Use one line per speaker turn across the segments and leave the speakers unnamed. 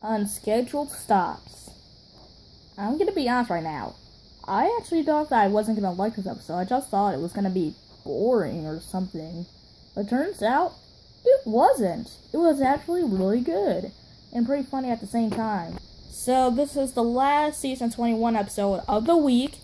Unscheduled stops. I'm gonna be honest right now. I actually thought that I wasn't gonna like this episode. I just thought it was gonna be boring or something. But turns out, it wasn't. It was actually really good. And pretty funny at the same time. So this is the last season 21 episode of the week.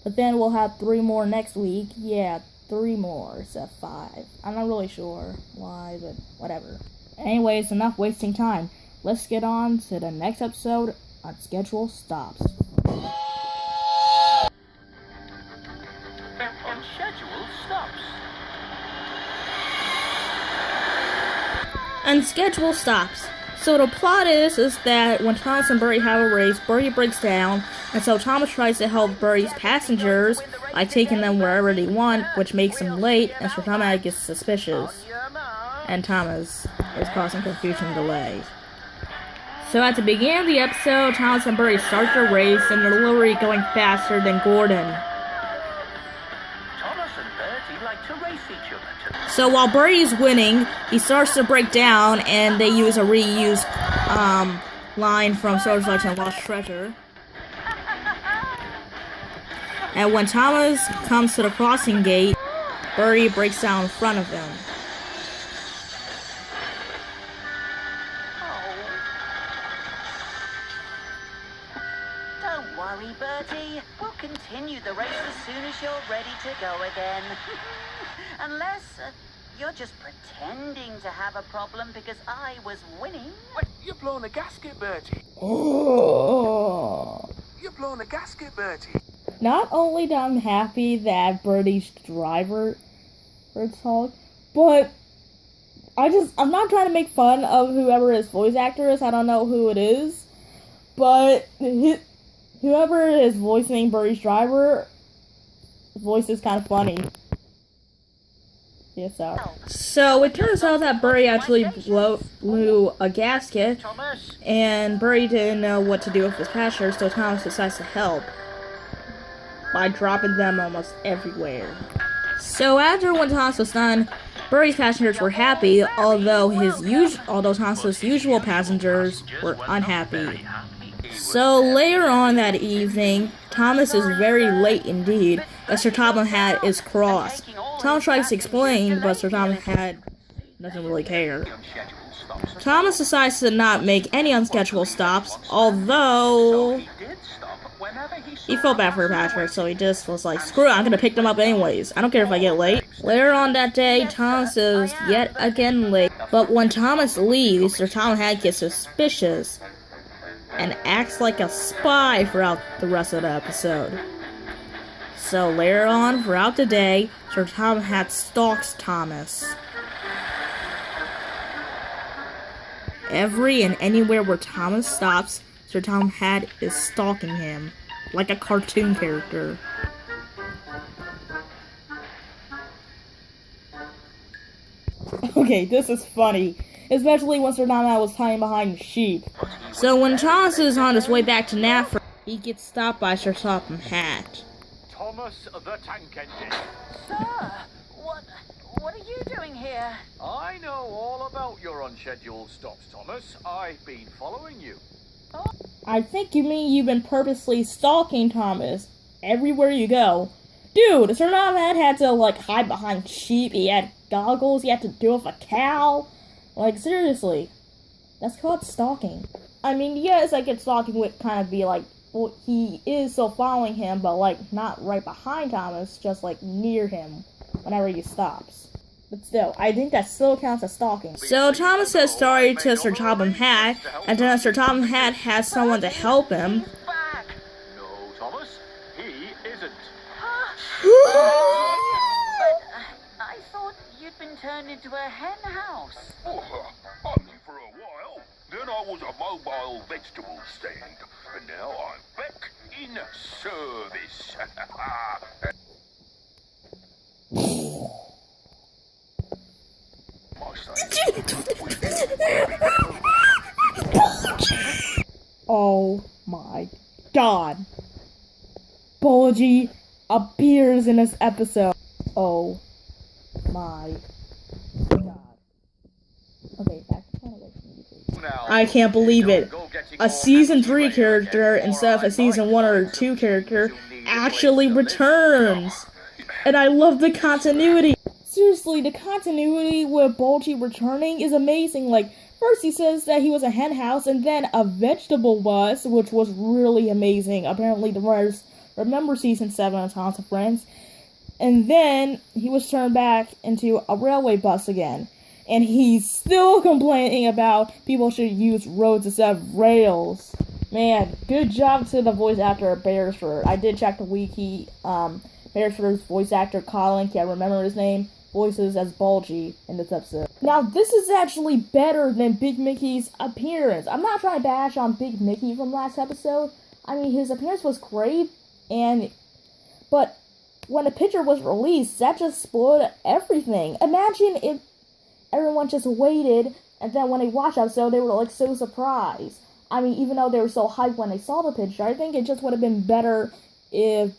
But then we'll have 3 more next week. Yeah, 3 more instead of 5. I'm not really sure why, but whatever. Anyways, enough wasting time. Let's get on to the next episode, Unscheduled Stops.
Unscheduled stops.
Unscheduled stops. So the plot is that when Thomas and Burry have a race, Burry breaks down, and so Thomas tries to help Burry's passengers by taking them wherever they want, which makes them late, and so Thomas gets suspicious. And Thomas is causing confusion and delay. So at the beginning of the episode, Thomas and Burry start their race, and they're literally going faster than Gordon.
Thomas and Bertie like to race each other.
So while Burry's winning, he starts to break down, and they use a reused line from Sword Fights and Lost Treasure. And when Thomas comes to the crossing gate, Burry breaks down in front of him.
Don't worry, Bertie. We'll continue the race as soon as you're ready to go again. Unless you're just pretending to have a problem because I was winning.
Wait, you're blowing a gasket, Bertie.
Oh.
You're blowing a gasket, Bertie.
Not only that I'm happy that Birdie's driver talk, but I'm not trying to make fun of whoever his voice actor is. I don't know who it is, but whoever is voicing Birdie's driver, voice is kind of funny. Yeah, so it turns out that Burry actually blew a gasket,
Thomas.
and Burry didn't know what to do with his passengers, so Thomas decides to help by dropping them almost everywhere. So after when Thomas was done, Burry's passengers were happy, although Thomas's usual passengers were unhappy. So later on that evening, Thomas is very late indeed, as Sir Topham Hatt is cross. Thomas tries to explain, but Sir Topham Hatt doesn't really care. Thomas decides to not make any unscheduled stops, although he felt bad for Patrick, so he just was like, screw it, I'm gonna pick them up anyways. I don't care if I get late. Later on that day, Thomas is yet again late, but when Thomas leaves, Sir Topham Hatt gets suspicious and acts like a spy throughout the rest of the episode. So later on, throughout the day, Sir Topham Hatt stalks Thomas. Every and anywhere where Thomas stops, Sir Topham Hatt is stalking him, like a cartoon character. Okay, this is funny, especially when Sir Topham Hatt was hiding behind sheep. So when Thomas is on his way back to Nafra, he gets stopped by Sir Topham Hatt.
Thomas the Tank Engine.
Sir, what are you doing here?
I know all about your unscheduled stops, Thomas. I've been following you.
I think you mean you've been purposely stalking Thomas everywhere you go. Dude, Sir Topham Hatt had to, hide behind sheep. He had goggles. He had to deal with a cow. Seriously. That's called stalking. I mean, yes, stalking would kind of be well, he is still following him, but, not right behind Thomas, just, near him whenever he stops. But still, I think that still counts as stalking. So Thomas says sorry to Sir Topham Hatt, and then Sir Topham Hatt has someone to help him.
Back.
No, Thomas, he isn't.
I thought you'd been turned into a hen house.
Oh, only for a while. Then I was a mobile vegetable stand, and now I'm back in service.
Oh my god. Bulgy appears in this episode. Oh my god. Okay, back to I can't believe it. a season 3 character instead of a season 1 or 2 character actually returns. And I love the continuity. Seriously, the continuity with Bulgy returning is amazing. Like, first he says that he was a hen house and then a vegetable bus, which was really amazing. Apparently the writers remember season 7 of Tons of Friends. And then he was turned back into a railway bus again. And he's still complaining about people should use roads instead of rails. Man, good job to the voice actor of Beresford. I did check the wiki. Beresford's voice actor, Colin, can't remember his name, voices as Bulgy in this episode. Now, this is actually better than Big Mickey's appearance. I'm not trying to bash on Big Mickey from last episode. I mean, his appearance was great, but when the picture was released, that just spoiled everything. Imagine if everyone just waited, and then when they watched the episode, they were like so surprised. I mean, even though they were so hyped when they saw the picture, I think it just would have been better if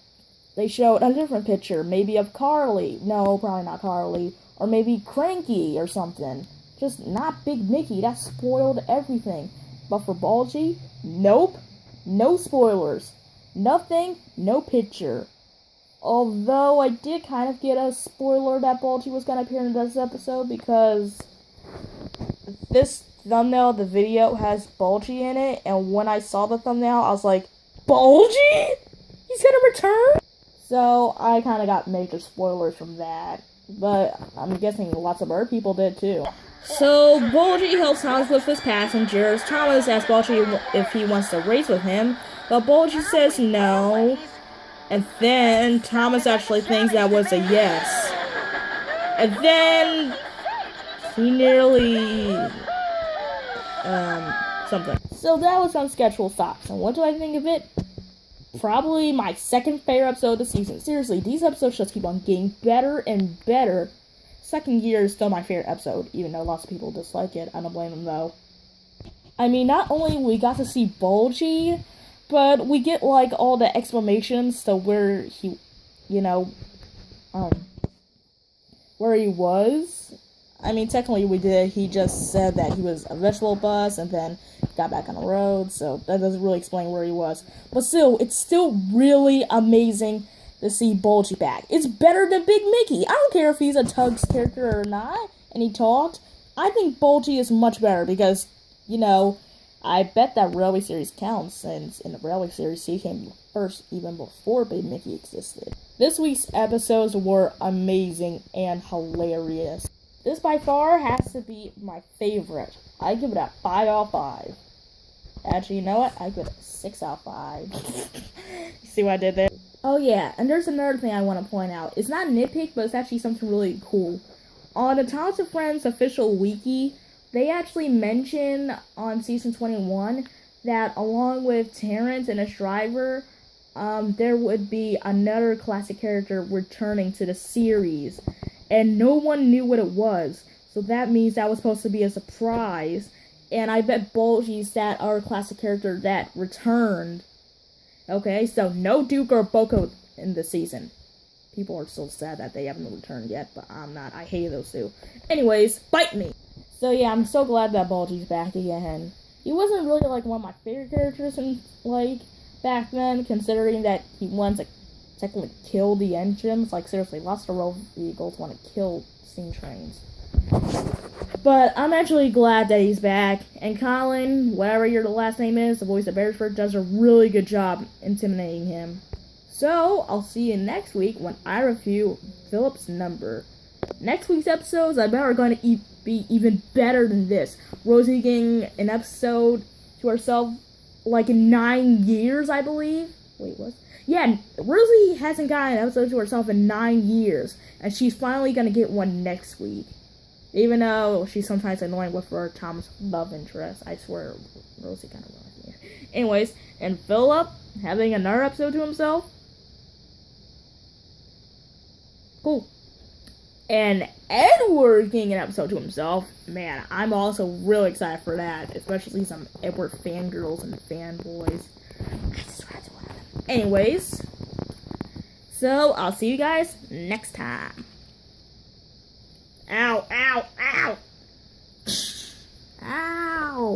they showed a different picture, maybe of Carly. No, probably not Carly. Or maybe Cranky or something. Just not Big Mickey. That spoiled everything. But for Bulgy, nope. No spoilers. Nothing, no picture. Although I did kind of get a spoiler that Bulgy was going to appear in this episode because this thumbnail of the video has Bulgy in it. And when I saw the thumbnail, I was like, Bulgy? He's going to return? So, I kind of got major spoilers from that. But I'm guessing lots of other people did too. So, Bulgy helps Thomas with his passengers. Thomas asks Bulgy if he wants to race with him. But Bulgy says no. And then Thomas actually thinks that was a yes. And then he nearly something. So that was Unscheduled Stops. And what do I think of it? Probably my second favorite episode of the season. Seriously, these episodes just keep on getting better and better. Second Gear is still my favorite episode, even though lots of people dislike it. I don't blame them though. I mean, not only we got to see Bulgy, but we get like all the explanations to where he, where he was. I mean, technically we did. He just said that he was a vegetable bus and then got back on the road, so that doesn't really explain where he was. But still, it's still really amazing to see Bulgy back. It's better than Big Mickey. I don't care if he's a Tug's character or not, and he talked. I think Bulgy is much better because, I bet that Railway series counts, since in the Railway series he came first even before Big Mickey existed. This week's episodes were amazing and hilarious. This by far has to be my favorite. I give it a 5 out of 5. Actually, you know what? I give it a 6 out of 5. You see what I did there? Oh yeah, and there's another thing I want to point out. It's not a nitpick, but it's actually something really cool. On the Tons of Friends official wiki, they actually mention on season 21 that along with Terrence and his driver, there would be another classic character returning to the series. And no one knew what it was. So that means that was supposed to be a surprise. And I bet Bulgy's that our classic character that returned. Okay, so no Duke or Boko in this season. People are still sad that they haven't returned yet, but I'm not. I hate those two. Anyways, bite me! So yeah, I'm so glad that Bulgy's back again. He wasn't really like one of my favorite characters in, back then, considering that he wants to technically kill the engines. Like, seriously, lots of road vehicles want to kill steam trains. But I'm actually glad that he's back. And Colin, whatever your last name is, the voice of Beresford, does a really good job intimidating him. So, I'll see you next week when I review Philip's Number. Next week's episodes, I bet are going to be even better than this. Rosie getting an episode to herself, like in 9 years, I believe. Wait, what? Yeah, Rosie hasn't gotten an episode to herself in 9 years, and she's finally gonna get one next week. Even though she's sometimes annoying with her Tom's love interest. I swear, Rosie kind of annoys me. Anyways, and Philip having another episode to himself. Cool. And Edward getting an episode to himself. Man, I'm also really excited for that. Especially some Edward fangirls and fanboys. I swear to one of them. Anyways, so I'll see you guys next time. Ow, ow, ow! Ow!